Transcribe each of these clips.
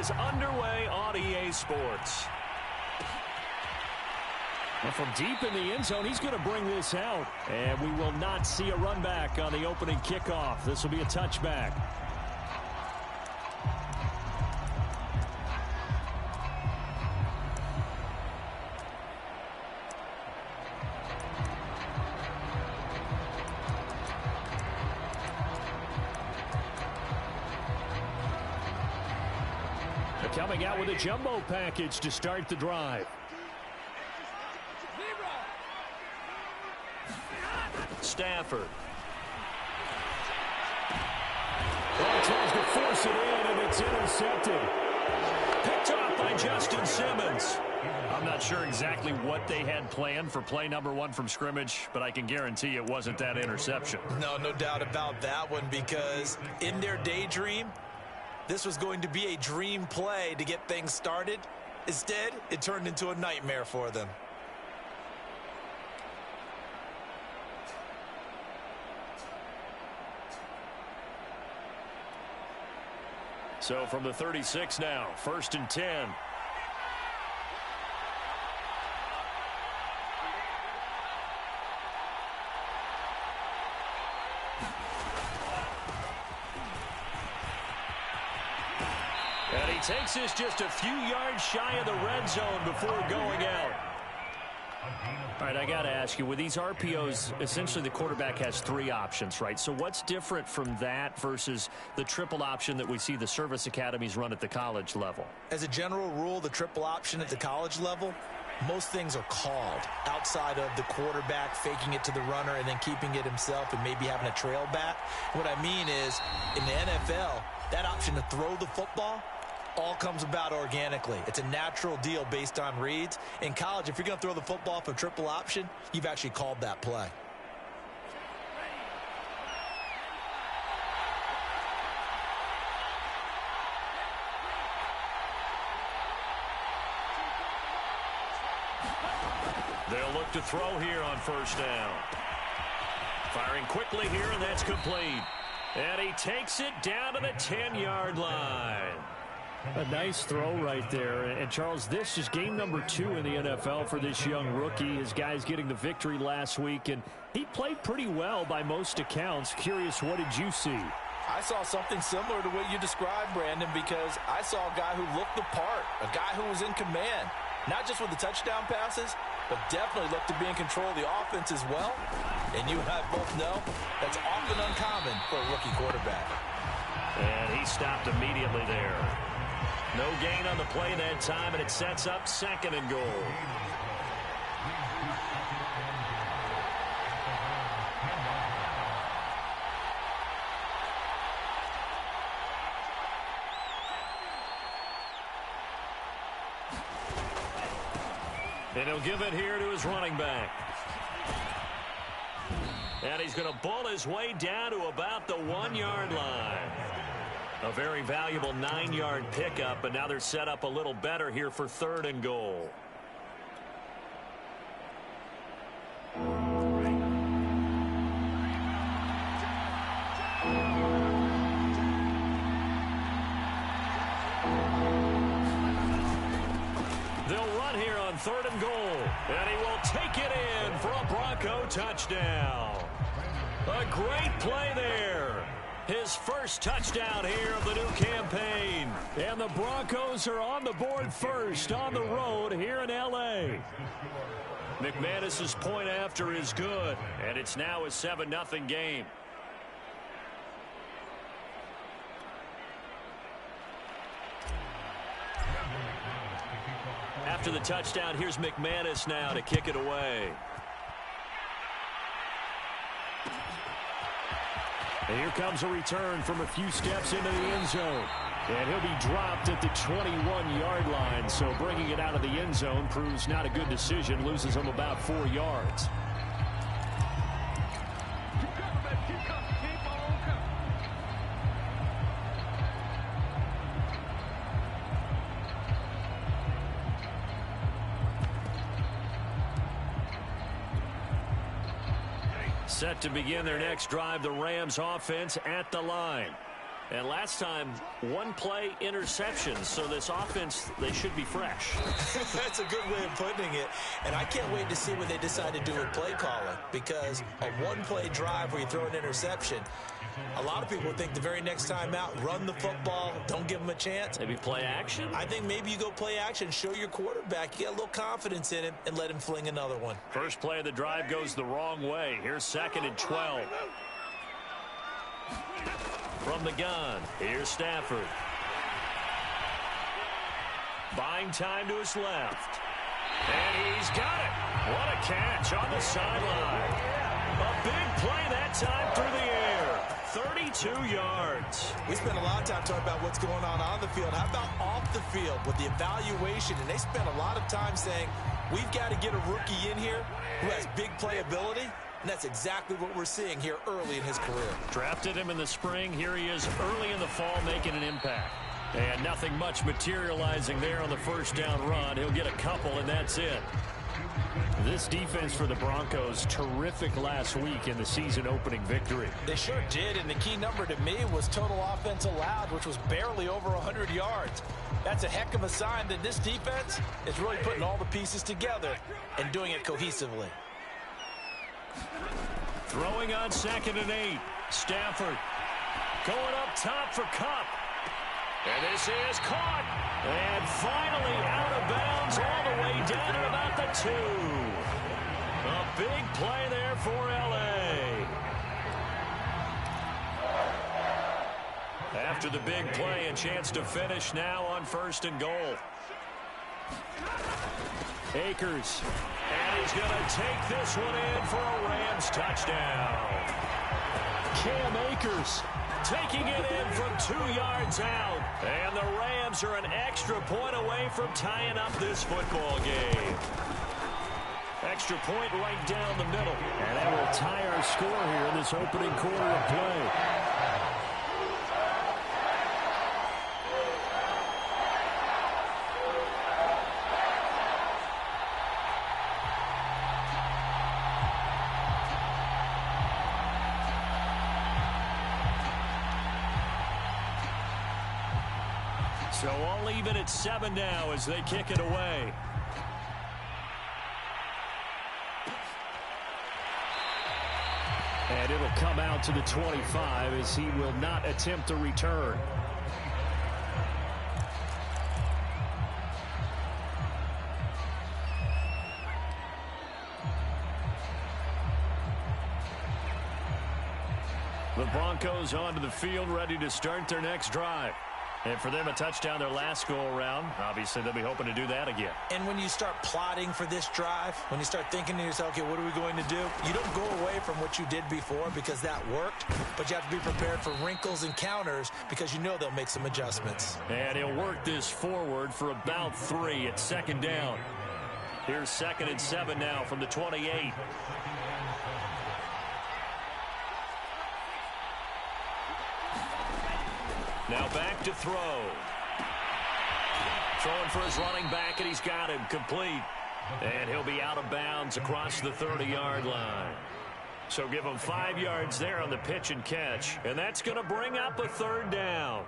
is underway on EA Sports. And from deep in the end zone, he's going to bring this out. And we will not see a run back on the opening kickoff. This will be a touchback. Coming out with a jumbo package to start the drive. Stafford. Well, tries to force it in, and it's intercepted. Picked off by Justin Simmons. I'm not sure exactly what they had planned for play number 1 from scrimmage, but I can guarantee it wasn't that interception. No doubt about that one, because in their daydream, this was going to be a dream play to get things started. Instead, it turned into a nightmare for them. So from the 36 now, 1st and 10. And he takes this just a few yards shy of the red zone before going out. All right, I got to ask you, with these RPOs, essentially the quarterback has 3 options, right? So what's different from that versus the triple option that we see the service academies run at the college level? As a general rule, the triple option at the college level, most things are called outside of the quarterback faking it to the runner and then keeping it himself and maybe having a trail back. What I mean is, in the NFL, that option to throw the football all comes about organically. It's a natural deal based on reads. In college, if you're going to throw the football for triple option, you've actually called that play. They'll look to throw here on 1st down. Firing quickly here, and that's complete. And he takes it down to the 10-yard line. A nice throw right there. And, Charles, this is game number 2 in the NFL for this young rookie. His guys getting the victory last week, and he played pretty well by most accounts. Curious, what did you see? I saw something similar to what you described, Brandon, because I saw a guy who looked the part, a guy who was in command, not just with the touchdown passes, but definitely looked to be in control of the offense as well. And you and I both know that's often uncommon for a rookie quarterback. And he stopped immediately there. No gain on the play that time, and it sets up 2nd and goal. And he'll give it here to his running back. And he's going to bull his way down to about the 1-yard line. A very valuable 9-yard pickup, but now they're set up a little better here for 3rd and goal. They'll run here on 3rd and goal, and he will take it in for a Bronco touchdown. A great play there. His first touchdown here of the new campaign. And the Broncos are on the board first on the road here in L.A. McManus's point after is good, and it's now a 7-0 game. After the touchdown, here's McManus now to kick it away. And here comes a return from a few steps into the end zone. And he'll be dropped at the 21-yard line. So bringing it out of the end zone proves not a good decision. Loses him about 4 yards. Set to begin their next drive, the Rams offense at the line. And last time, one play interception. So this offense, they should be fresh. That's a good way of putting it. And I can't wait to see what they decide to do with play calling, because a one-play drive where you throw an interception, a lot of people think the very next time out, run the football, don't give them a chance. Maybe play action? I think maybe you go play action, show your quarterback, you get a little confidence in him, and let him fling another one. First play of the drive goes the wrong way. Here's 2nd and 12. From the gun, here's Stafford. Buying time to his left. And he's got it. What a catch on the sideline. A big play that time through the air. 32 yards. We spent a lot of time talking about what's going on the field. How about off the field with the evaluation? And they spent a lot of time saying, we've got to get a rookie in here who has big playability. And that's exactly what we're seeing here early in his career. Drafted him in the spring. Here he is early in the fall making an impact. And nothing much materializing there on the first down run. He'll get a couple, and that's it. This defense for the Broncos, terrific last week in the season-opening victory. They sure did, and the key number to me was total offense allowed, which was barely over 100 yards. That's a heck of a sign that this defense is really putting all the pieces together and doing it cohesively. Throwing on 2nd and 8. Stafford going up top for Kupp. And this is caught. And finally out of bounds all the way down to about the 2. A big play there for L.A. After the big play, a chance to finish now on 1st and goal. Akers. And he's going to take this one in for a Rams touchdown. Cam Akers taking it in from 2 yards out. And the Rams are an extra point away from tying up this football game. Extra point right down the middle. And that will tie our score here in this opening quarter of play. So all even at 7 now as they kick it away. And it'll come out to the 25 as he will not attempt a return. The Broncos onto the field, ready to start their next drive. And for them, a touchdown their last go-around. Obviously, they'll be hoping to do that again. And when you start plotting for this drive, when you start thinking to yourself, okay, what are we going to do? You don't go away from what you did before because that worked, but you have to be prepared for wrinkles and counters because you know they'll make some adjustments. And he'll work this forward for about 3 at 2nd down. Here's 2nd and 7 now from the 28. Now back to throw. Throwing for his running back, and he's got him complete. And he'll be out of bounds across the 30-yard line. So give him 5 yards there on the pitch and catch. And that's going to bring up a 3rd down.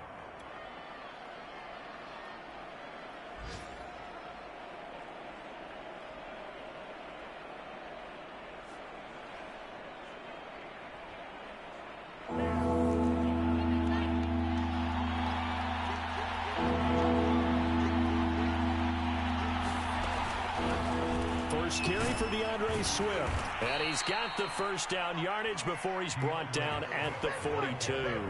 Carry for DeAndre Swift. And he's got the first down yardage before he's brought down at the 42.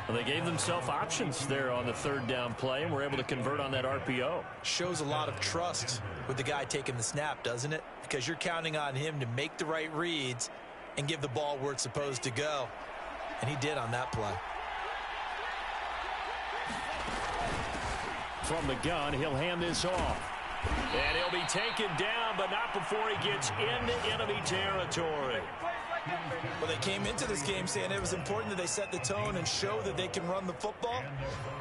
Well, they gave themselves options there on the 3rd down play and were able to convert on that RPO. Shows a lot of trust with the guy taking the snap, doesn't it? Because you're counting on him to make the right reads and give the ball where it's supposed to go. And he did on that play. From the gun, he'll hand this off. And he'll be taken down, but not before he gets into enemy territory. Well, they came into this game saying it was important that they set the tone and show that they can run the football.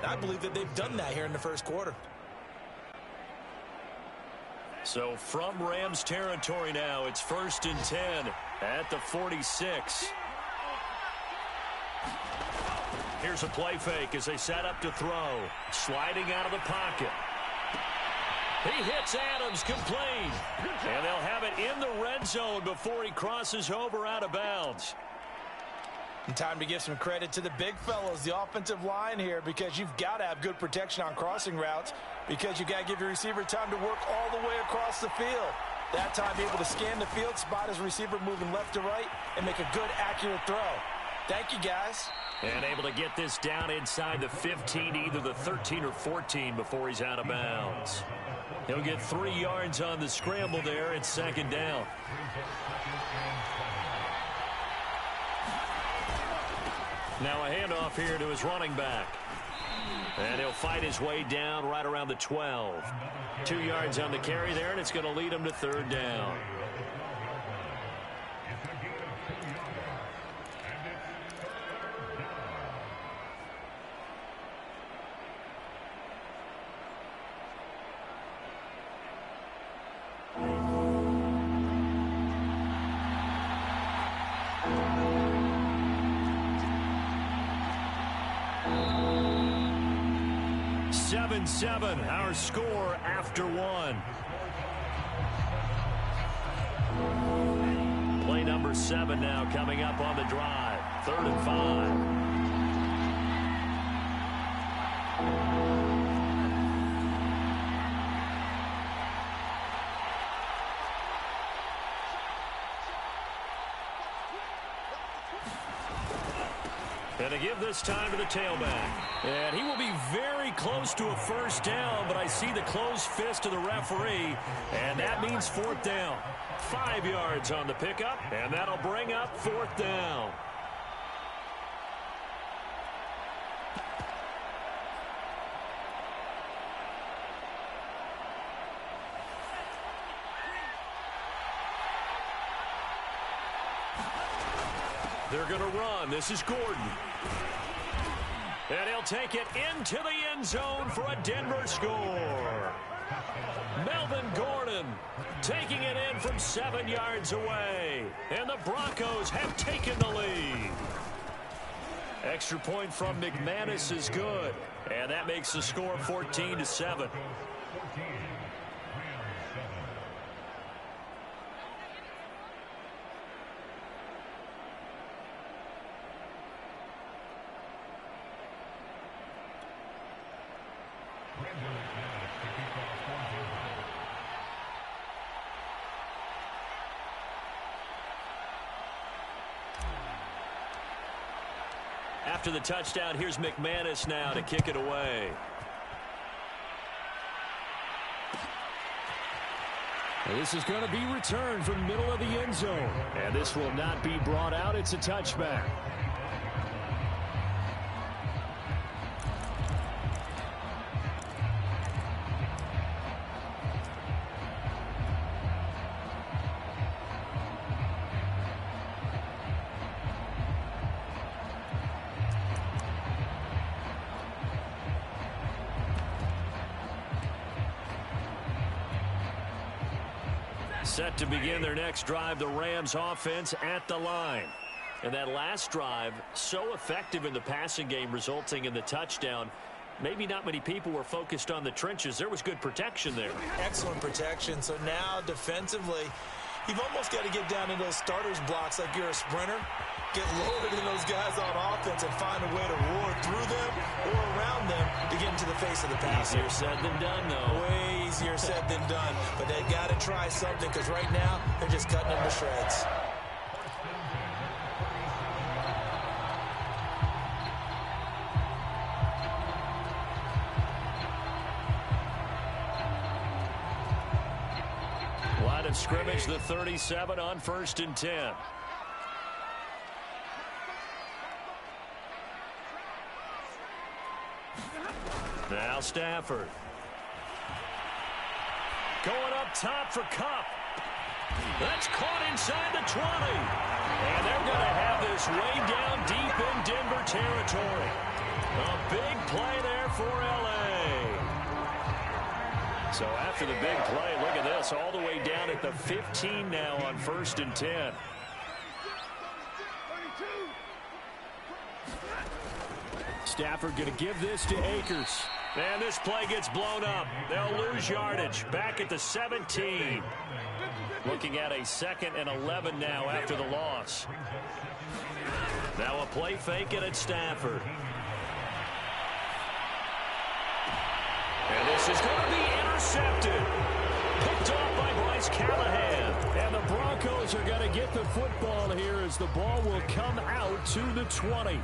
And I believe that they've done that here in the first quarter. So from Rams territory now, it's 1st and 10 at the 46. Here's a play fake as they set up to throw. Sliding out of the pocket. He hits Adams complete. And they'll have it in the red zone before he crosses over out of bounds. And time to give some credit to the big fellows, the offensive line here, because you've got to have good protection on crossing routes, because you've got to give your receiver time to work all the way across the field. That time, be able to scan the field, spot his receiver moving left to right, and make a good, accurate throw. Thank you, guys. And able to get this down inside the 15, either the 13 or 14 before he's out of bounds. He'll get 3 yards on the scramble there. It's second down. Now a handoff here to his running back. And he'll fight his way down right around the 12. 2 yards on the carry there, and it's going to lead him to third down. Our score after one. Play number 7 now coming up on the drive. 3rd and 5. And to give this time to the tailback. And he will be very close to a first down, but I see the closed fist of the referee, and that means 4th down. 5 yards on the pickup, and that'll bring up 4th down. They're going to run. This is Gordon. And he'll take it into the end zone for a Denver score. Melvin Gordon taking it in from 7 yards away. And the Broncos have taken the lead. Extra point from McManus is good. And that makes the score 14-7. After the touchdown, here's McManus now to kick it away. And this is going to be returned from the middle of the end zone. And this will not be brought out. It's a touchback. Set to begin their next drive, the Rams offense at the line. And that last drive, so effective in the passing game, resulting in the touchdown. Maybe not many people were focused on the trenches. There was good protection there. Excellent protection. So now defensively, you've almost got to get down in those starters blocks like you're a sprinter. Get lower than those guys on offense and find a way to roar through them or around them to get into the face of the passer. Easier said than done, though. Way easier said than done. But they've got to try something, because right now they're just cutting them to shreds. Line of scrimmage, the 37 on 1st and 10. Now Stafford. Going up top for Kupp. That's caught inside the 20. And they're going to have this way down deep in Denver territory. A big play there for L.A. So after the big play, look at this, all the way down at the 15 now on 1st and 10. Stafford going to give this to Akers. And this play gets blown up. They'll lose yardage. Back at the 17. Looking at a 2nd and 11 now after the loss. Now a play fake and it's Stafford. And this is going to be intercepted. Picked off by Bryce Callahan. And the Broncos are going to get the football here as the ball will come out to the 20.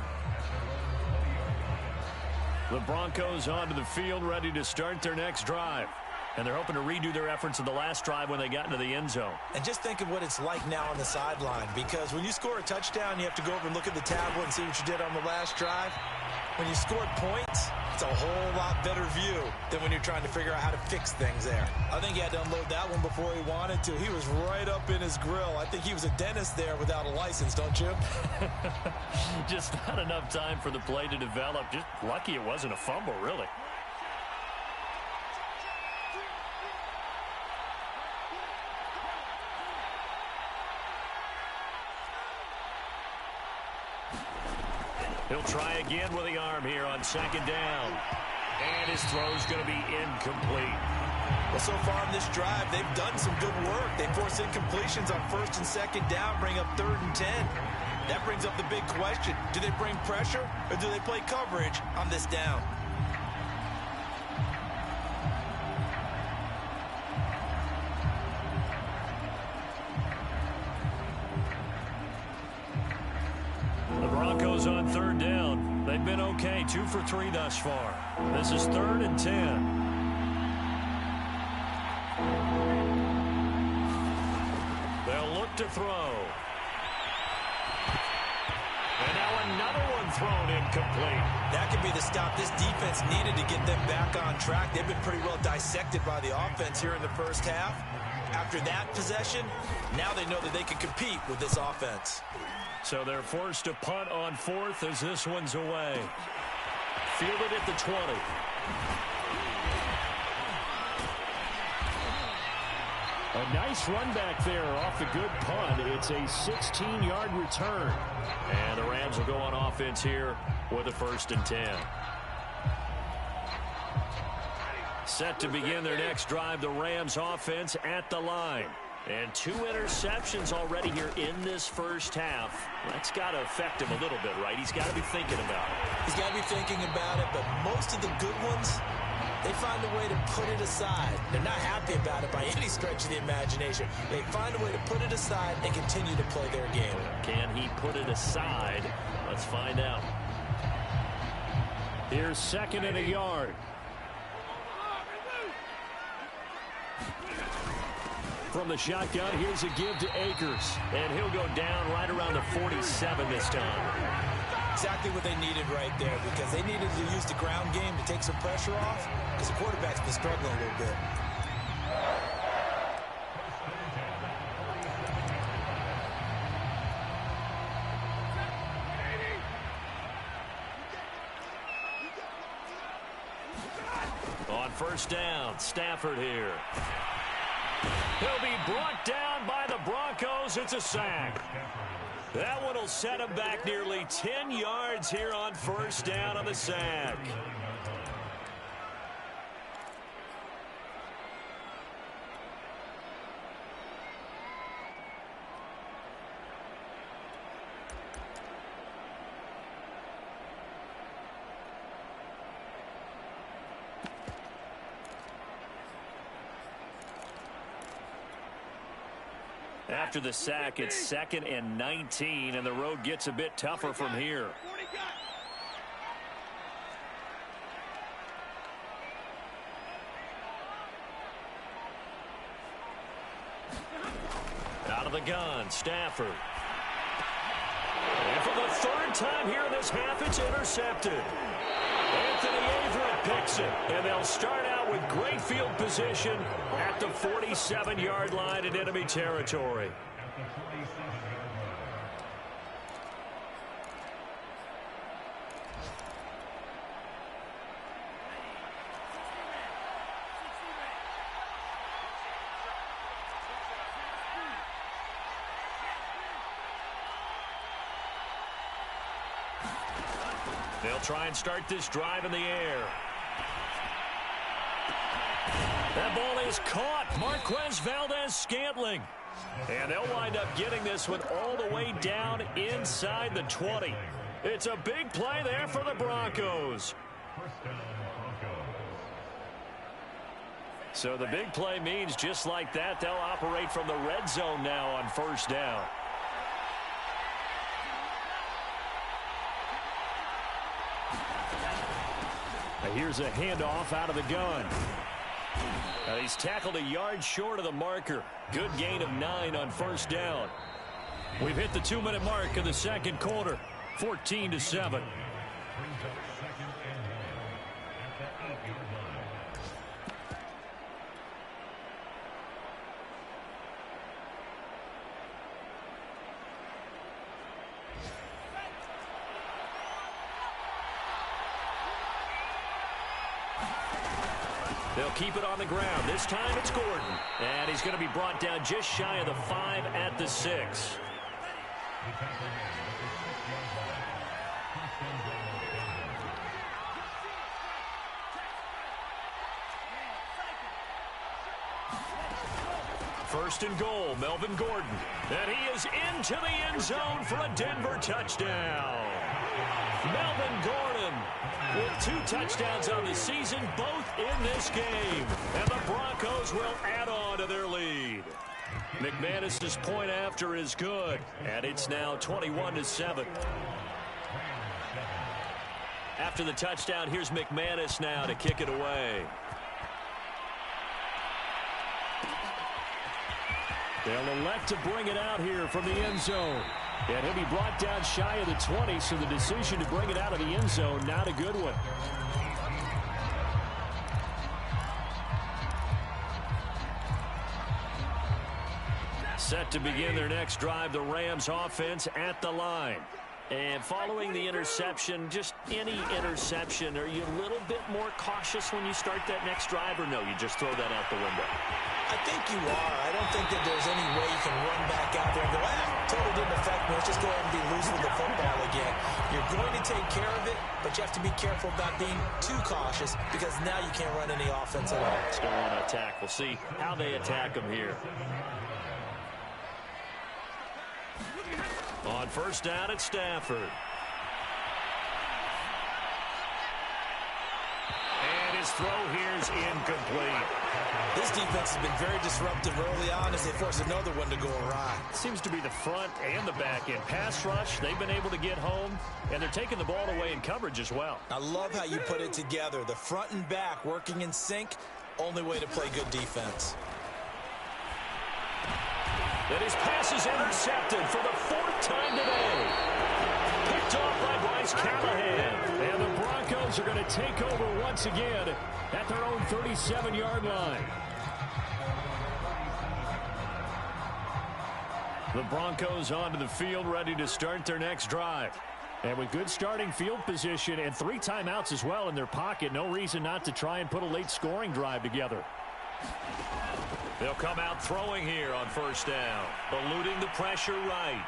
The Broncos onto the field, ready to start their next drive. And they're hoping to redo their efforts in the last drive when they got into the end zone. And just think of what it's like now on the sideline, because when you score a touchdown, you have to go over and look at the tablet and see what you did on the last drive. When you scored points, it's a whole lot better view than when you're trying to figure out how to fix things there. I think he had to unload that one before he wanted to. He was right up in his grill. I think he was a dentist there without a license, don't you? Just not enough time for the play to develop. Just lucky it wasn't a fumble, really. He'll try again with the arm here on 2nd down. And his throw's going to be incomplete. Well, so far in this drive, they've done some good work. They force incompletions on 1st and 2nd down, bring up 3rd and 10. That brings up the big question. Do they bring pressure or do they play coverage on this down? The Broncos on 3rd down. They've been okay, 2 for 3 thus far. This is 3rd and 10. They'll look to throw. And now another one thrown incomplete. That could be the stop this defense needed to get them back on track. They've been pretty well dissected by the offense here in the first half. After that possession, now they know that they can compete with this offense. So they're forced to punt on 4th as this one's away. Fielded at the 20. A nice run back there off the good punt. It's a 16-yard return. And the Rams will go on offense here with a 1st and 10. Set to begin their next drive, the Rams offense at the line. And 2 interceptions already here in this first half. That's got to affect him a little bit, right? He's got to be thinking about it. He's got to be thinking about it, but most of the good ones, they find a way to put it aside. They're not happy about it by any stretch of the imagination. They find a way to put it aside and continue to play their game. Can he put it aside? Let's find out. Here's 2nd and a yard. From the shotgun, here's a give to Akers. And he'll go down right around the 47 this time. Exactly what they needed right there, because they needed to use the ground game to take some pressure off, because the quarterback's been struggling a little bit. On 1st down, Stafford here. He'll be brought down by the Broncos. It's a sack. That one will set him back nearly 10 yards here on 1st down on the sack. After the sack, it's 2nd and 19, and the road gets a bit tougher from here. Out of the gun, Stafford. And for the 3rd time here in this half, it's intercepted. Anthony Averett picks it, and they'll start out with great field position at the 47-yard line in enemy territory. They'll try and start this drive in the air. That ball is caught. Marquez Valdez-Scantling. And they'll wind up getting this one all the way down inside the 20. It's a big play there for the Broncos. So the big play means just like that, they'll operate from the red zone now on first down. Here's a handoff out of the gun. He's tackled a yard short of the marker. Good gain of 9 on first down. We've hit the 2-minute mark of the second quarter. 14-7. They'll keep it on the ground. This time it's Gordon. And he's going to be brought down just shy of the 5 at the 6. First and goal, Melvin Gordon. And he is into the end zone for a Denver touchdown. Melvin Gordon with 2 touchdowns on the season, both in this game. And the Broncos will add on to their lead. McManus's point after is good. And it's now 21-7. After the touchdown, here's McManus now to kick it away. They'll elect to bring it out here from the end zone. And he'll be brought down shy of the 20, so the decision to bring it out of the end zone, not a good one. Set to begin their next drive, the Rams offense at the line. And following the interception, just any interception, are you a little bit more cautious when you start that next drive, or no, you just throw that out the window? I think you are. I don't think that there's any way you can run back out there and go, totally didn't affect me. Let's just go ahead and be loose with the football again. You're going to take care of it, but you have to be careful about being too cautious because now you can't run any offense at all. Still want to attack. We'll see how they attack them here. On first down, it's Stafford. And his throw here is incomplete. This defense has been very disruptive early on as they force another one to go awry. Seems to be the front and the back end. Pass rush, they've been able to get home, and they're taking the ball away in coverage as well. I love how you put it together. The front and back working in sync, only way to play good defense. And his pass is intercepted for the 4th time today. Picked off by Bryce Callahan. And the Broncos are going to take over once again at their own 37-yard line. The Broncos onto the field, ready to start their next drive. And with good starting field position and 3 timeouts as well in their pocket, no reason not to try and put a late scoring drive together. They'll come out throwing here on first down, eluding the pressure right.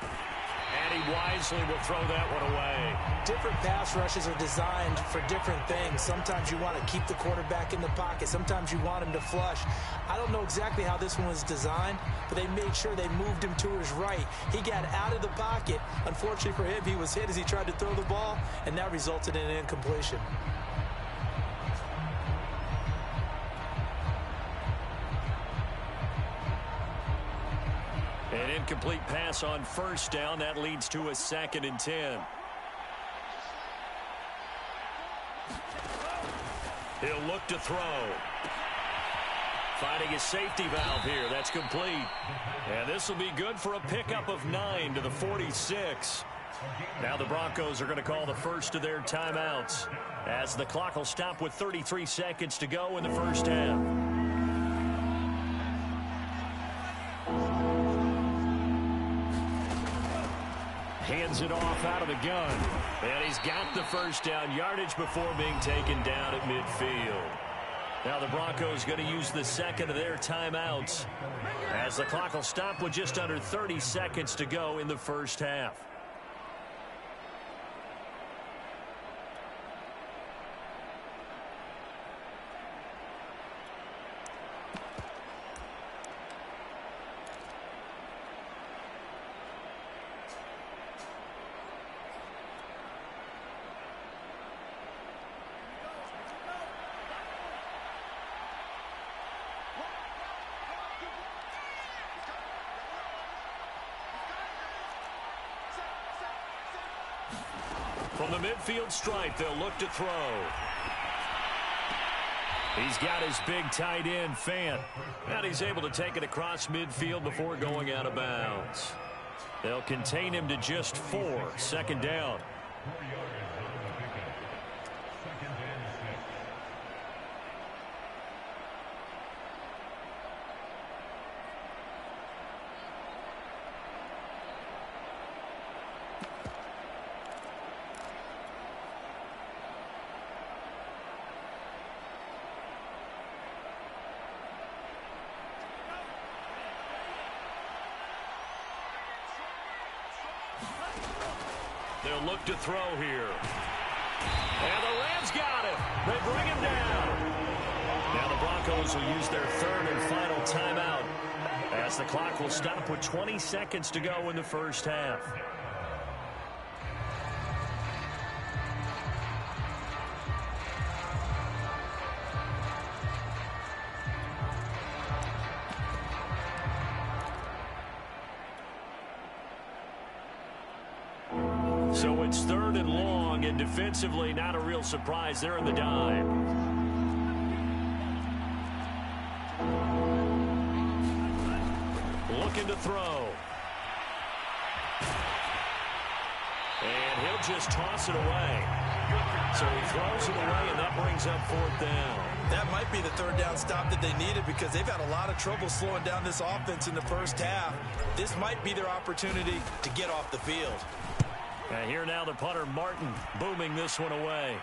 And he wisely will throw that one away. Different pass rushes are designed for different things. Sometimes you want to keep the quarterback in the pocket. Sometimes you want him to flush. I don't know exactly how this one was designed, but they made sure they moved him to his right. He got out of the pocket. Unfortunately for him, he was hit as he tried to throw the ball, and that resulted in an incompletion. An incomplete pass on first down. That leads to a 2nd and 10. He'll look to throw. Finding his safety valve here. That's complete. And this will be good for a pickup of 9 to the 46. Now the Broncos are going to call the first of their timeouts as the clock will stop with 33 seconds to go in the first half. Hands it off out of the gun. And he's got the first down yardage before being taken down at midfield. Now the Broncos going to use the 2nd of their timeouts as the clock will stop with just under 30 seconds to go in the first half. From the midfield stripe, they'll look to throw. He's got his big tight end, Fant. And he's able to take it across midfield before going out of bounds. They'll contain him to just 4. Second down. They'll look to throw here. And the Rams got it. They bring him down. Now the Broncos will use their third and final timeout as the clock will stop with 20 seconds to go in the first half. So it's third and long, and defensively, not a real surprise. They're in the dime. Looking to throw. And he'll just toss it away. So he throws it away, and that brings up fourth down. That might be the third down stop that they needed because they've had a lot of trouble slowing down this offense in the first half. This might be their opportunity to get off the field. And here now the punter, Martin, booming this one away.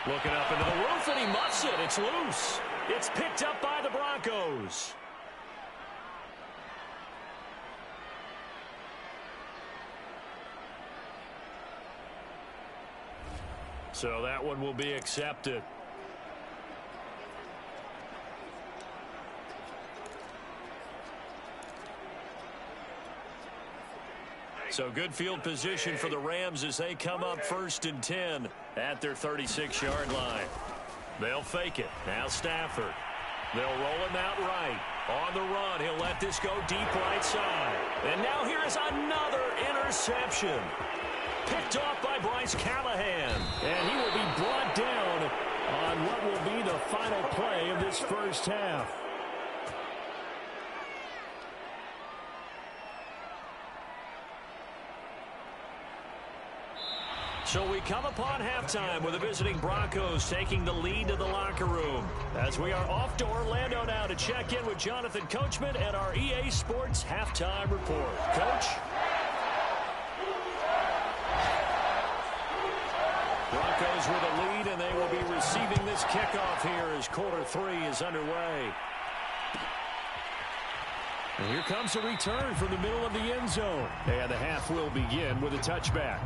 Looking up into the roof, and he muffs it. It's loose. It's picked up by the Broncos. So that one will be accepted. So good field position for the Rams as they come up 1st and 10 at their 36-yard line. They'll fake it. Now Stafford. They'll roll him out right. On the run, he'll let this go deep right side. And now here is another interception. Picked off by Bryce Callahan. And he will be brought down on what will be the final play of this first half. So we come upon halftime with the visiting Broncos taking the lead to the locker room. As we are off to Orlando now to check in with Jonathan Coachman and our EA Sports Halftime Report. Coach? Broncos with a lead, and they will be receiving this kickoff here as quarter 3 is underway. And here comes a return from the middle of the end zone. And the half will begin with a touchback.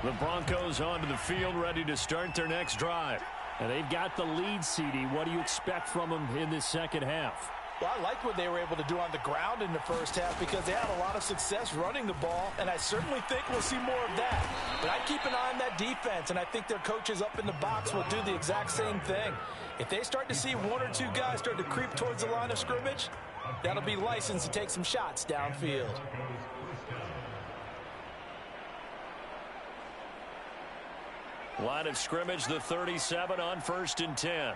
The Broncos onto the field, ready to start their next drive. And they've got the lead, CD. What do you expect from them in this second half? Well, I liked what they were able to do on the ground in the first half because they had a lot of success running the ball, and I certainly think we'll see more of that. But I keep an eye on that defense, and I think their coaches up in the box will do the exact same thing. If they start to see one or two guys start to creep towards the line of scrimmage, that'll be licensed to take some shots downfield. Line of scrimmage, the 37 on 1st and 10.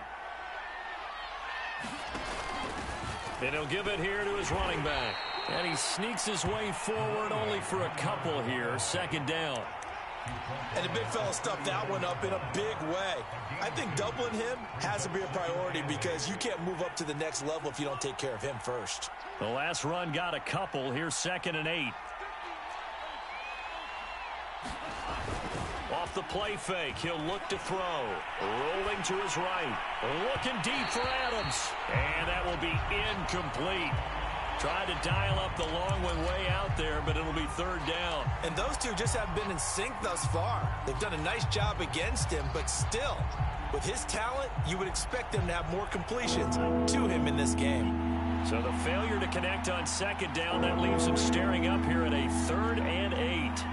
And he'll give it here to his running back. And he sneaks his way forward only for a couple here. 2nd down. And the big fella stuffed that one up in a big way. I think doubling him has to be a priority because you can't move up to the next level if you don't take care of him first. The last run got a couple. Here's 2nd and 8. Off the play fake, he'll look to throw. Rolling to his right. Looking deep for Adams. And that will be incomplete. Tried to dial up the long one way out there, but it'll be 3rd down. And those two just have been in sync thus far. They've done a nice job against him, but still, with his talent, you would expect them to have more completions to him in this game. So the failure to connect on 2nd down, that leaves him staring up here at a 3rd and 8.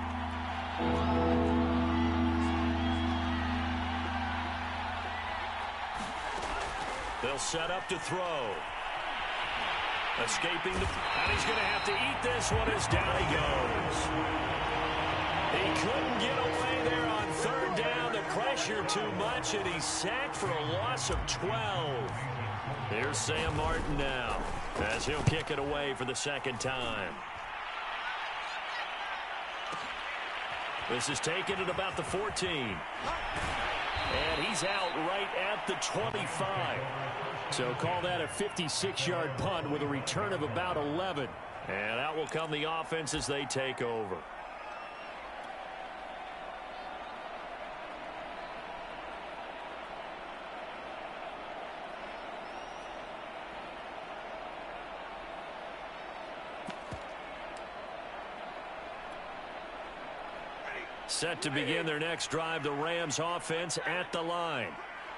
They'll set up to throw. Escaping and he's going to have to eat this one as down he goes. He couldn't get away there on 3rd down. The pressure too much, and he's sacked for a loss of 12. Here's Sam Martin now, as he'll kick it away for the 2nd time. This is taken at about the 14. And he's out right at the 25. So call that a 56-yard punt with a return of about 11. And out will come the offense as they take over. Set to begin their next drive, the Rams offense at the line.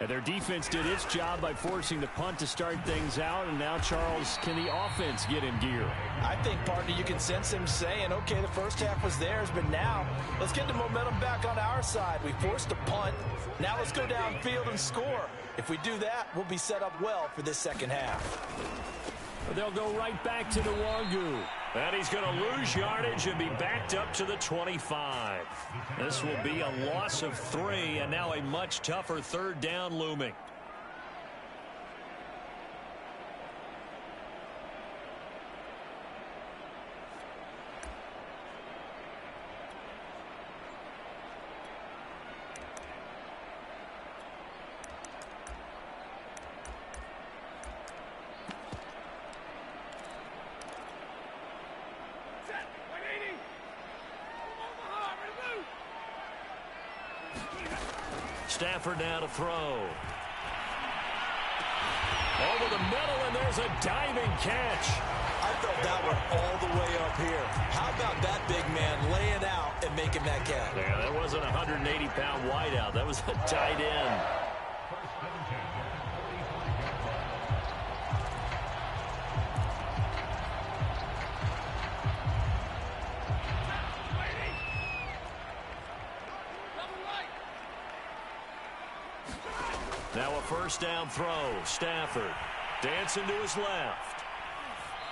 And their defense did its job by forcing the punt to start things out. And now, Charles, can the offense get in gear? I think, partner, you can sense him saying, okay, the first half was theirs, but now let's get the momentum back on our side. We forced a punt. Now let's go downfield and score. If we do that, we'll be set up well for this 2nd half. They'll go right back to the Wagyu. And he's going to lose yardage and be backed up to the 25. This will be a loss of 3, and now a much tougher 3rd down looming. Stafford now to throw. Over the middle, and there's a diving catch. I felt that one all the way up here. How about that big man laying out and making that catch? Yeah, that wasn't a 180-pound wideout. That was a tight end. Now a 1st down throw. Stafford dancing to his left.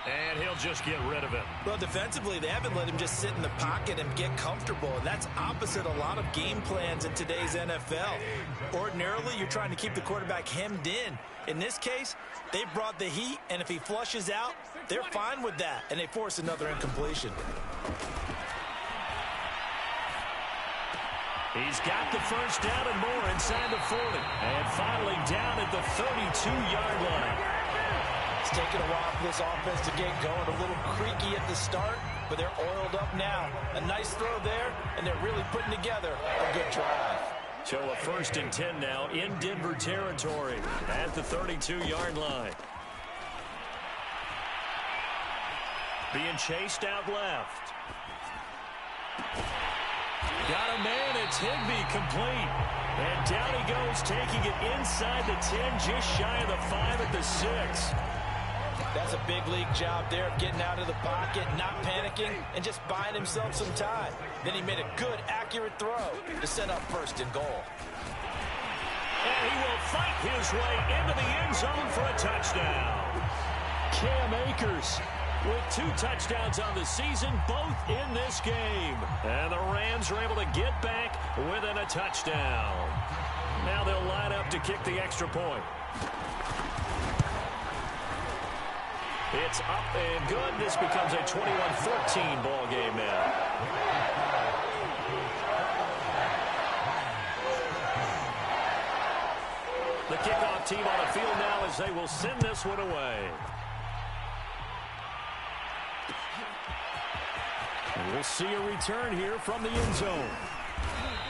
And he'll just get rid of it. Well, defensively, they haven't let him just sit in the pocket and get comfortable. And that's opposite a lot of game plans in today's NFL. Ordinarily, you're trying to keep the quarterback hemmed in. In this case, they brought the heat, and if he flushes out, they're fine with that. And they force another incompletion. He's got the 1st down and more inside the 40. And finally down at the 32-yard line. It's taken a while for this offense to get going. A little creaky at the start, but they're oiled up now. A nice throw there, and they're really putting together a good drive. So a 1st and 10 now in Denver territory at the 32-yard line. Being chased out left. Got a man, it's Higbee complete. And down he goes, taking it inside the 10, just shy of the 5 at the 6. That's a big league job there of getting out of the pocket, not panicking, and just buying himself some time. Then he made a good, accurate throw to set up 1st and goal. And he will fight his way into the end zone for a touchdown. Cam Akers with 2 touchdowns on the season, both in this game. And the Rams are able to get back within a touchdown. Now they'll line up to kick the extra point. It's up and good. This becomes a 21-14 ball game now. The kickoff team on the field now as they will send this one away. And we'll see a return here from the end zone.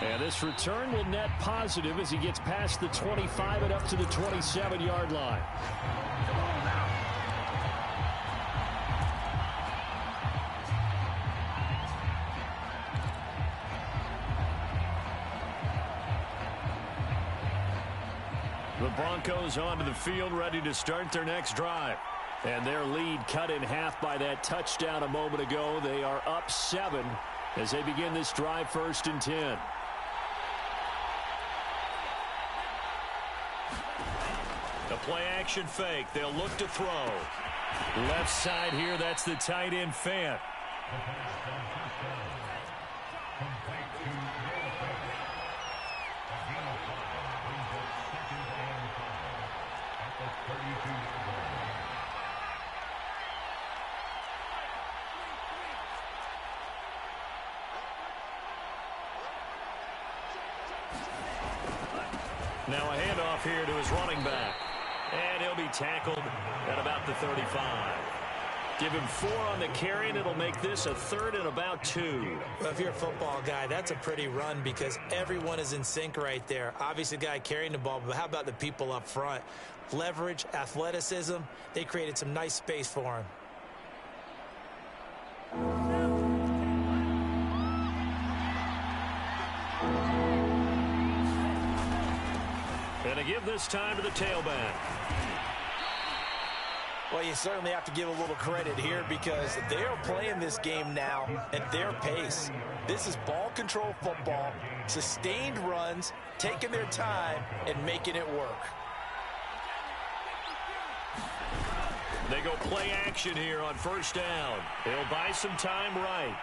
And this return will net positive as he gets past the 25 and up to the 27-yard line. The Broncos onto the field, ready to start their next drive. And their lead cut in half by that touchdown a moment ago. They are up 7 as they begin this drive, 1st and 10. The play action fake. They'll look to throw. Left side here, that's the tight end Fant. Now a handoff here to his running back. And he'll be tackled at about the 35. Give him 4 on the carry, and it'll make this a 3rd and about 2. Well, if you're a football guy, that's a pretty run because everyone is in sync right there. Obviously, the guy carrying the ball, but how about the people up front? Leverage, athleticism, they created some nice space for him. And to give this time to the tailback. Well, you certainly have to give a little credit here because they are playing this game now at their pace. This is ball control football, sustained runs, taking their time, and making it work. They go play action here on 1st down. They'll buy some time right.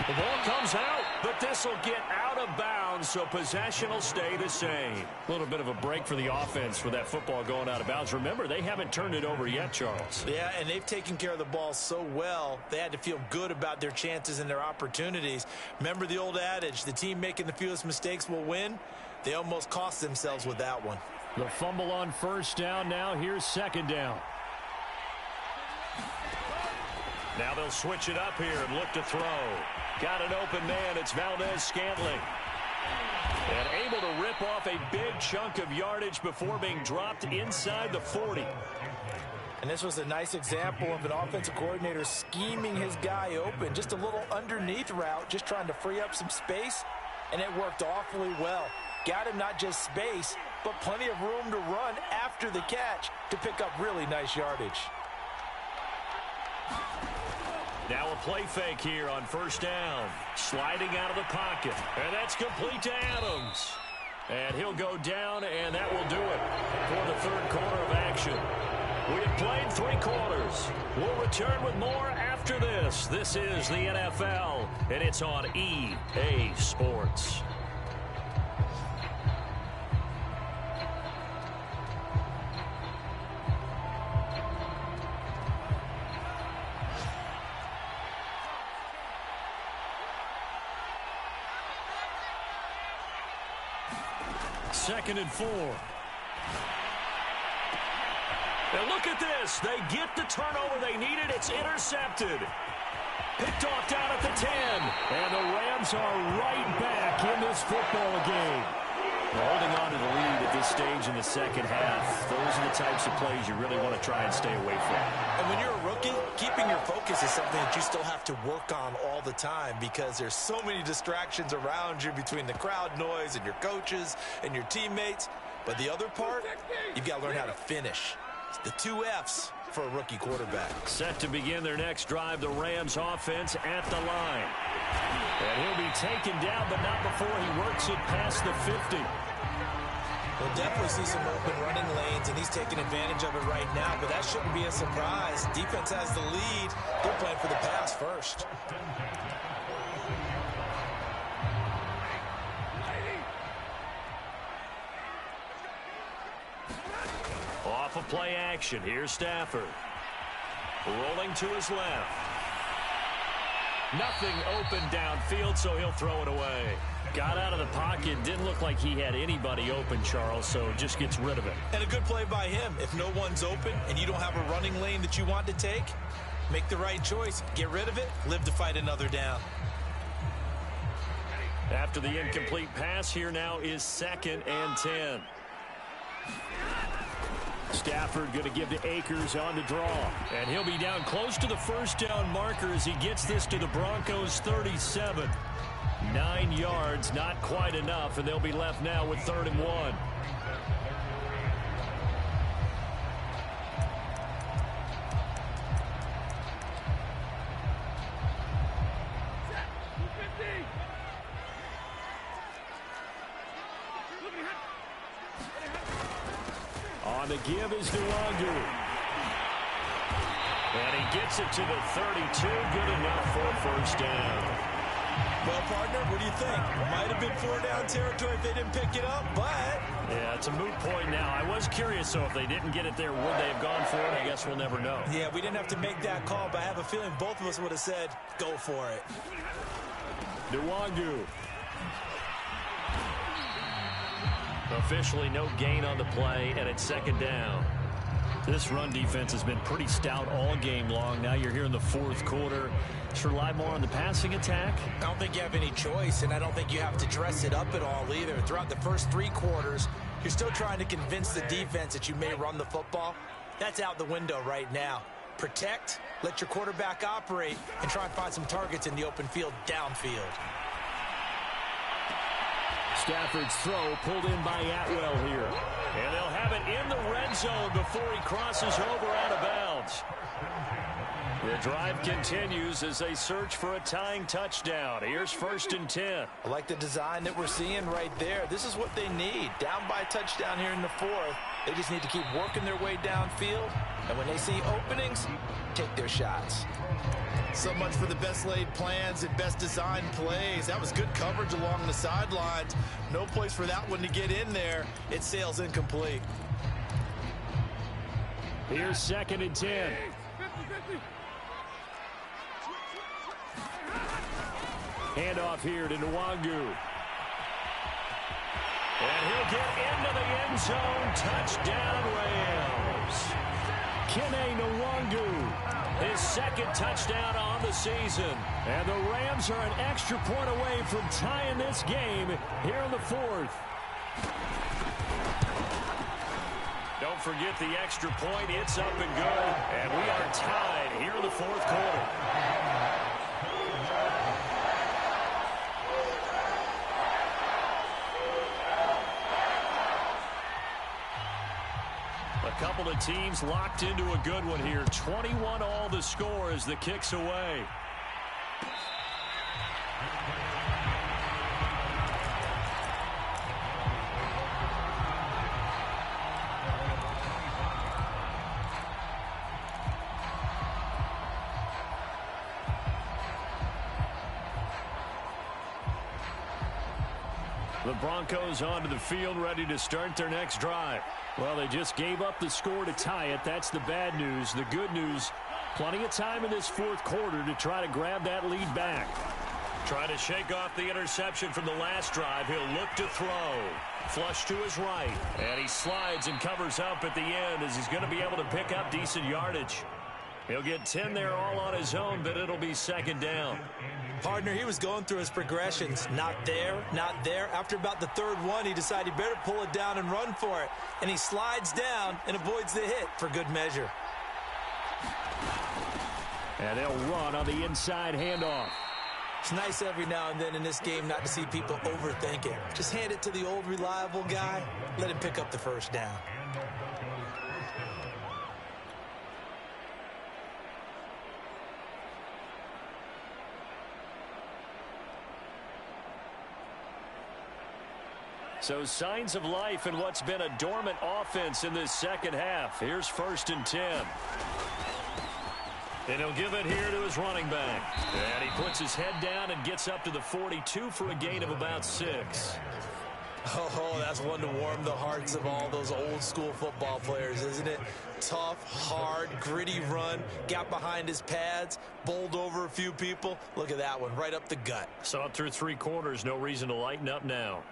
The ball comes out, but this will get out of bounds, so possession will stay the same. A little bit of a break for the offense with that football going out of bounds. Remember, they haven't turned it over yet, Charles. Yeah, and they've taken care of the ball so well, they had to feel good about their chances and their opportunities. Remember the old adage, the team making the fewest mistakes will win? They almost cost themselves with that one. The fumble on 1st down. Now here's 2nd down. Now they'll switch it up here and look to throw. Got an open man. It's Valdez-Scantling. And able to rip off a big chunk of yardage before being dropped inside the 40. And this was a nice example of an offensive coordinator scheming his guy open. Just a little underneath route, just trying to free up some space. And it worked awfully well. Got him not just space, but plenty of room to run after the catch to pick up really nice yardage. Now a play fake here on 1st down. Sliding out of the pocket. And that's complete to Adams. And he'll go down, and that will do it for the 3rd quarter of action. We have played 3 quarters. We'll return with more after this. This is the NFL, and it's on EA Sports. Second and 4. And look at this. They get the turnover they needed. It's intercepted. Picked off down at the 10. And the Rams are right back in this football game. They're holding on to the lead at this stage in the 2nd half. Those are the types of plays you really want to try and stay away from. And when you're a rookie, keeping your focus is something that you still have to work on all the time because there's so many distractions around you between the crowd noise and your coaches and your teammates. But the other part, you've got to learn how to finish. It's the 2 F's for a rookie quarterback. Set to begin their next drive, the Rams offense at the line. And he'll be taken down, but not before he works it past the 50. We'll definitely see some open running lanes, and he's taking advantage of it right now, but that shouldn't be a surprise. Defense has the lead. They're playing for the pass first. Off of play action, here's Stafford. Rolling to his left. Nothing open downfield, so he'll throw it away. Got out of the pocket, didn't look like he had anybody open, Charles, so just gets rid of it. And a good play by him. If no one's open and you don't have a running lane that you want to take, make the right choice. Get rid of it, live to fight another down. After the incomplete pass, here now is 2nd and 10. Stafford going to give to Akers on the draw. And he'll be down close to the first down marker as he gets this to the Broncos' 37. 9 yards, not quite enough, and they'll be left now with 3rd and 1. On the give is Nwangu. And he gets it to the 32. Good enough for a first down. Well, partner, what do you think? Might have been 4-down territory if they didn't pick it up, but... Yeah, it's a moot point now. I was curious, so if they didn't get it there, would they have gone for it? I guess we'll never know. Yeah, we didn't have to make that call, but I have a feeling both of us would have said, go for it. Nwangu. Officially no gain on the play, and it's 2nd down. This run defense has been pretty stout all game long. Now you're here in the 4th quarter. Should rely more on the passing attack? I don't think you have any choice, and I don't think you have to dress it up at all either. Throughout the first 3 quarters, you're still trying to convince the defense that you may run the football. That's out the window right now. Protect, let your quarterback operate, and try and find some targets in the open field downfield. Stafford's throw pulled in by Atwell here. And they'll have it in the red zone before he crosses over out of bounds. The drive continues as they search for a tying touchdown. Here's 1st and 10. I like the design that we're seeing right there. This is what they need. Down by a touchdown here in the 4th. They just need to keep working their way downfield. And when they see openings, take their shots. So much for the best laid plans and best designed plays. That was good coverage along the sidelines. No place for that one to get in there. It sails incomplete. Here's 2nd and 10. Handoff here to Nwangu. And he'll get into the end zone. Touchdown, Rams. Kene Nwangu. His 2nd touchdown on the season. And the Rams are an extra point away from tying this game here in the 4th. Don't forget the extra point. It's up and good. And we are tied here in the 4th quarter. A couple of teams locked into a good one here. 21 all the score as the kick's away. The Broncos onto the field, ready to start their next drive. Well, they just gave up the score to tie it. That's the bad news. The good news, plenty of time in this 4th quarter to try to grab that lead back. Trying to shake off the interception from the last drive. He'll look to throw. Flush to his right. And he slides and covers up at the end as he's going to be able to pick up decent yardage. He'll get 10 there all on his own, but it'll be 2nd down. Partner, he was going through his progressions. Not there, not there. After about the 3rd one, he decided he better pull it down and run for it. And he slides down and avoids the hit for good measure. And they'll run on the inside handoff. It's nice every now and then in this game not to see people overthink it. Just hand it to the old reliable guy. Let him pick up the first down. So signs of life in what's been a dormant offense in this second half. Here's 1st and 10. And he'll give it here to his running back. And he puts his head down and gets up to the 42 for a gain of about 6. Oh, that's one to warm the hearts of all those old school football players, isn't it? Tough, hard, gritty run, got behind his pads, bowled over a few people. Look at that one, right up the gut. Saw it through 3 quarters, no reason to lighten up now.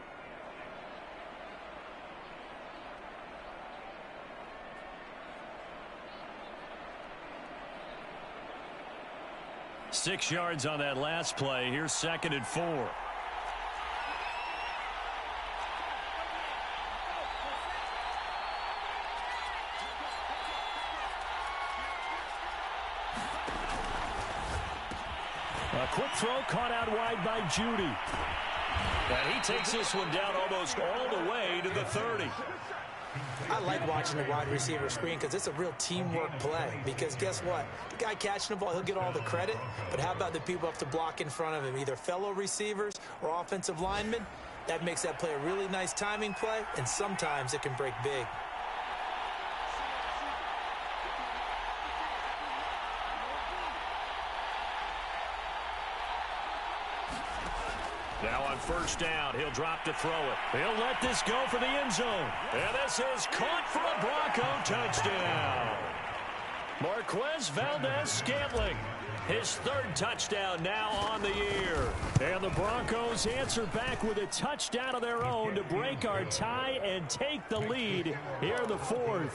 Six yards on that last play. Here's 2nd and 4. A quick throw caught out wide by Judy. And he takes this one down almost all the way to the 30. I like watching the wide receiver screen because it's a real teamwork play. Because guess what? The guy catching the ball, he'll get all the credit. But how about the people up to block in front of him, either fellow receivers or offensive linemen? That makes that play a really nice timing play, and sometimes it can break big. Now on 1st down, he'll drop to throw it. He'll let this go for the end zone. And this is caught for a Bronco touchdown. Marquez Valdez-Scantling, his 3rd touchdown now on the year. And the Broncos answer back with a touchdown of their own to break our tie and take the lead here in the 4th.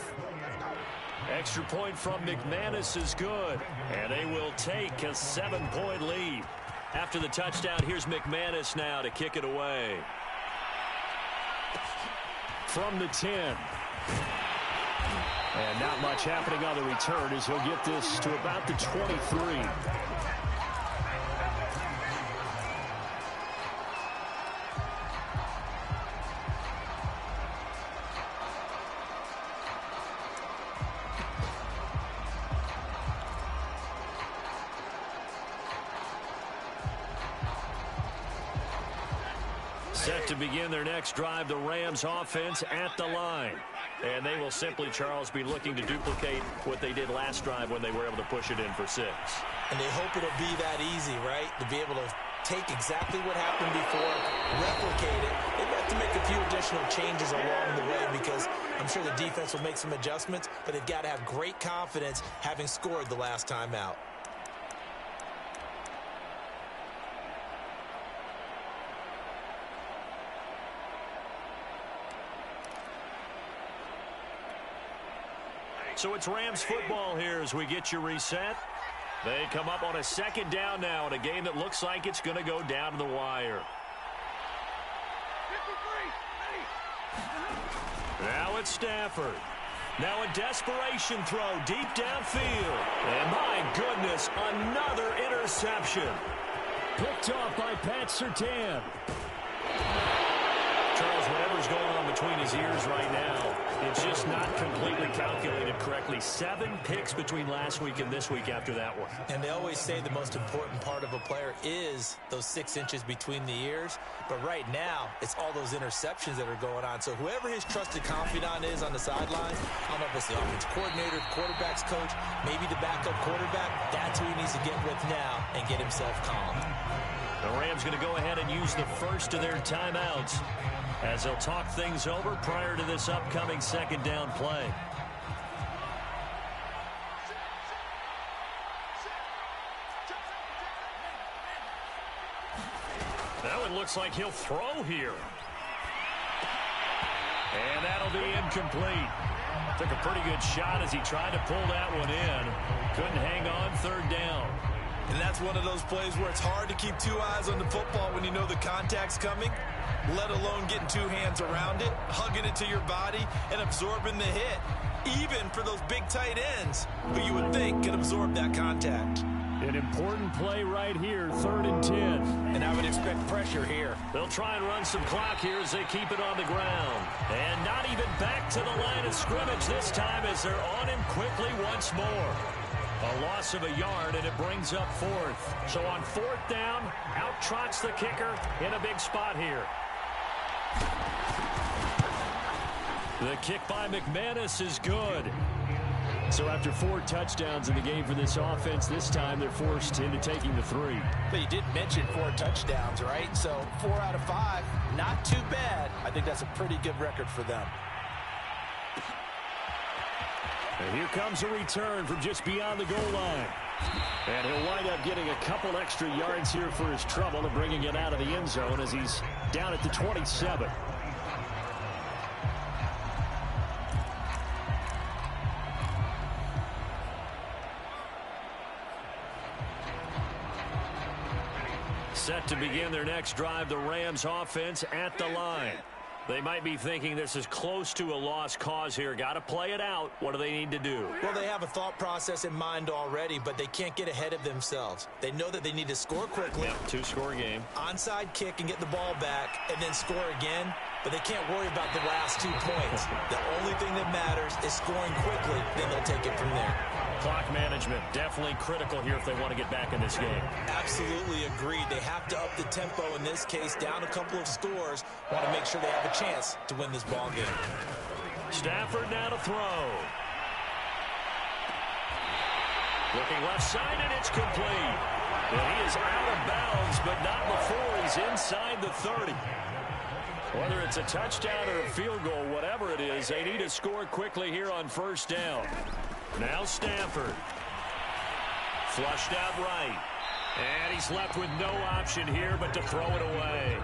Extra point from McManus is good. And they will take a 7-point lead. After the touchdown, here's McManus now to kick it away. From the 10. And not much happening on the return as he'll get this to about the 23. Set to begin their next drive, the Rams offense at the line. And they will simply, Charles, be looking to duplicate what they did last drive when they were able to push it in for 6. And they hope it'll be that easy, right? To be able to take exactly what happened before, replicate it. They have to make a few additional changes along the way because I'm sure the defense will make some adjustments, but they've got to have great confidence having scored the last time out. So it's Rams football here as we get you reset. They come up on a 2nd down now in a game that looks like it's going to go down to the wire. Now it's Stafford. Now a desperation throw deep downfield. And my goodness, another interception. Picked off by Pat Surtain. Charles, whatever's going on between his ears right now, it's just not completely calculated correctly. 7 picks between last week and this week after that one. And they always say the most important part of a player is those 6 inches between the ears. But right now, it's all those interceptions that are going on. So whoever his trusted confidant is on the sideline, I don't know if it's the offense coordinator, the quarterback's coach, maybe the backup quarterback, that's who he needs to get with now and get himself calm. The Rams going to go ahead and use the first of their timeouts as they'll talk things over prior to this upcoming 2nd down play. That one looks like he'll throw here. And that'll be incomplete. Took a pretty good shot as he tried to pull that one in. Couldn't hang on 3rd down. And that's one of those plays where it's hard to keep 2 eyes on the football when you know the contact's coming, let alone getting 2 hands around it, hugging it to your body, and absorbing the hit, even for those big tight ends who you would think could absorb that contact. An important play right here, 3rd and 10. And I would expect pressure here. They'll try and run some clock here as they keep it on the ground. And not even back to the line of scrimmage this time as they're on him quickly once more. A loss of a yard, and it brings up 4th. So on 4th down, out trots the kicker in a big spot here. The kick by McManus is good. So after 4 touchdowns in the game for this offense, this time they're forced into taking the 3. But you did mention 4 touchdowns, right? So 4 out of 5, not too bad. I think that's a pretty good record for them. And here comes a return from just beyond the goal line. And he'll wind up getting a couple extra yards here for his trouble and bringing it out of the end zone as he's down at the 27. Set to begin their next drive, the Rams offense at the line. They might be thinking this is close to a lost cause here. Got to play it out. What do they need to do? Well, they have a thought process in mind already, but they can't get ahead of themselves. They know that they need to score quickly. Yep, 2-score game. Onside kick and get the ball back and then score again. But they can't worry about the last 2 points. The only thing that matters is scoring quickly. Then they'll take it from there. Clock management, definitely critical here if they want to get back in this game. Absolutely agreed. They have to up the tempo in this case, down a couple of scores. Want to make sure they have a chance to win this ball game. Stafford now to throw. Looking left side, and it's complete. And he is out of bounds, but not before he's inside the 30. Whether it's a touchdown or a field goal, whatever it is, they need to score quickly here on first down. Now Stafford. Flushed out right. And he's left with no option here but to throw it away.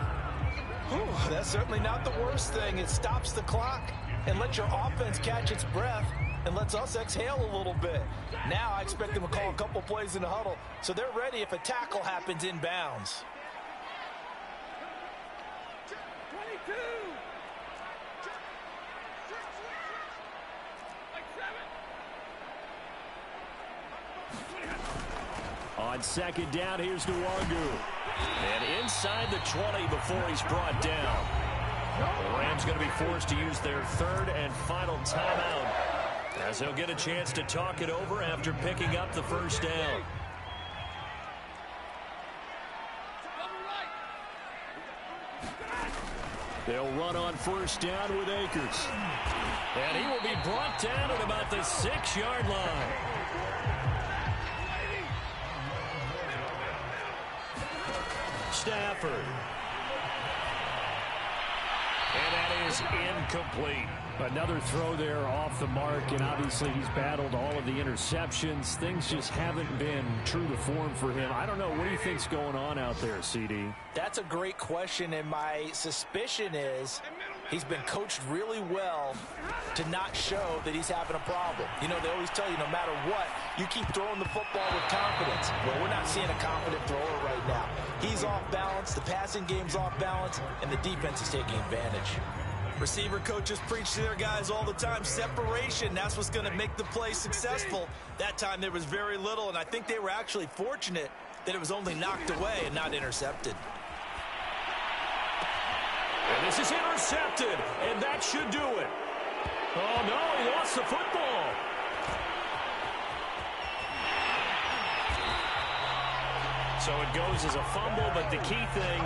Whew, that's certainly not the worst thing. It stops the clock and lets your offense catch its breath and lets us exhale a little bit. Now I expect them to call a couple plays in the huddle so they're ready if a tackle happens in bounds. On second down, here's Nwangu. And inside the 20 before he's brought down. The Rams going to be forced to use their 3rd and final timeout as they'll get a chance to talk it over after picking up the first down. They'll run on first down with Akers. And he will be brought down at about the 6-yard line. Stafford. And that is incomplete. Another throw there off the mark, and obviously he's battled all of the interceptions. Things just haven't been true to form for him. I don't know. What do you think's going on out there, CD? That's a great question, and my suspicion is he's been coached really well to not show that he's having a problem. You know, they always tell you no matter what, you keep throwing the football with confidence. Well, we're not seeing a confident thrower right now. He's off balance, the passing game's off balance, and the defense is taking advantage. Receiver coaches preach to their guys all the time. Separation, that's what's going to make the play successful. That time there was very little, and I think they were actually fortunate that it was only knocked away and not intercepted. And this is intercepted, and that should do it. Oh, no, he lost the football. So it goes as a fumble, but the key thing,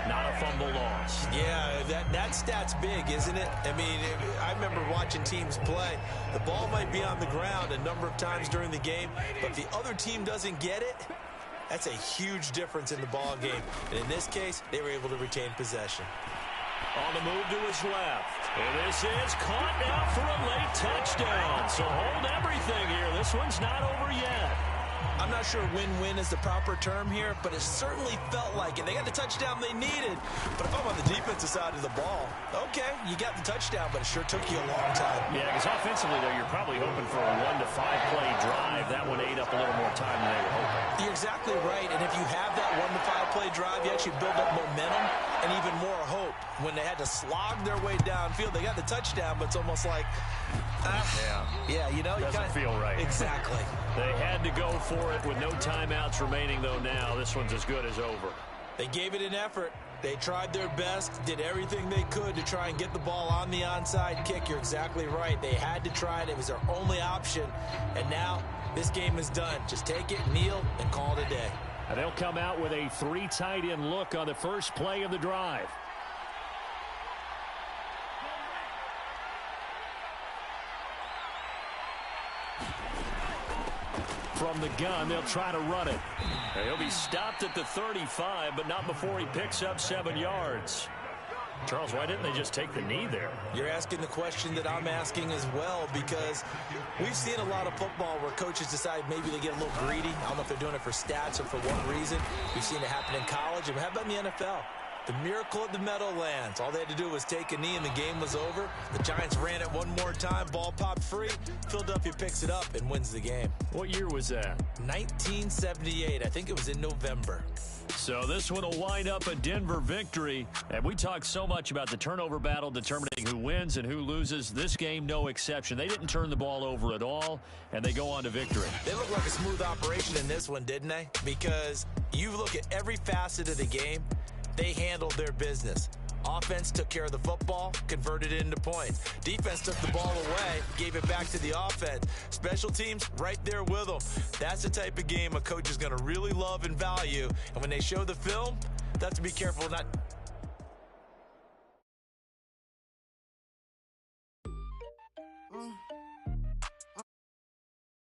not a fumble loss. Yeah, that stat's big, isn't it? I mean, I remember watching teams play. The ball might be on the ground a number of times during the game, but if the other team doesn't get it, that's a huge difference in the ball game. And in this case, they were able to retain possession. On the move to his left. And this is caught now for a late touchdown. So hold everything here. This one's not over yet. I'm not sure win-win is the proper term here, but it certainly felt like it. They got the touchdown they needed. But if I'm on the defensive side of the ball, okay, you got the touchdown, but it sure took you a long time. Yeah, because offensively, though, you're probably hoping for a 1 to 5 play drive. That one ate up a little more time than they were hoping. You're exactly right, and if you have that 1 to 5 play drive, you actually build up momentum and even more hope. When they had to slog their way downfield, they got the touchdown, but it's almost like, yeah, you know, doesn't feel right. Exactly. They had to go for it with no timeouts remaining, though. Now this one's as good as over. They gave it an effort. They tried their best, did everything they could to try and get the ball on the onside kick. You're exactly right. They had to try it. It was their only option. And now this game is done. Just take it, kneel, and call it a day. And they'll come out with a 3 tight end look on the first play of the drive. from the gun. They'll try to run it. He'll be stopped at the 35, but not before he picks up 7 yards. Charles, why didn't they just take the knee there? You're asking the question that I'm asking as well, because we've seen a lot of football where coaches decide maybe they get a little greedy. I don't know if they're doing it for stats or for what reason. We've seen it happen in college. And how about in the NFL? The miracle of the Meadowlands. All they had to do was take a knee and the game was over. The Giants ran it one more time. Ball popped free. Philadelphia picks it up and wins the game. What year was that? 1978. I think it was in November. So this one will wind up a Denver victory. And we talk so much about the turnover battle determining who wins and who loses. This game, no exception. They didn't turn the ball over at all, and they go on to victory. They look like a smooth operation in this one, didn't they? Because you look at every facet of the game, they handled their business. Offense took care of the football, converted it into points. Defense took the ball away, gave it back to the offense. Special teams, right there with them. That's the type of game a coach is going to really love and value. And when they show the film, they have to be careful not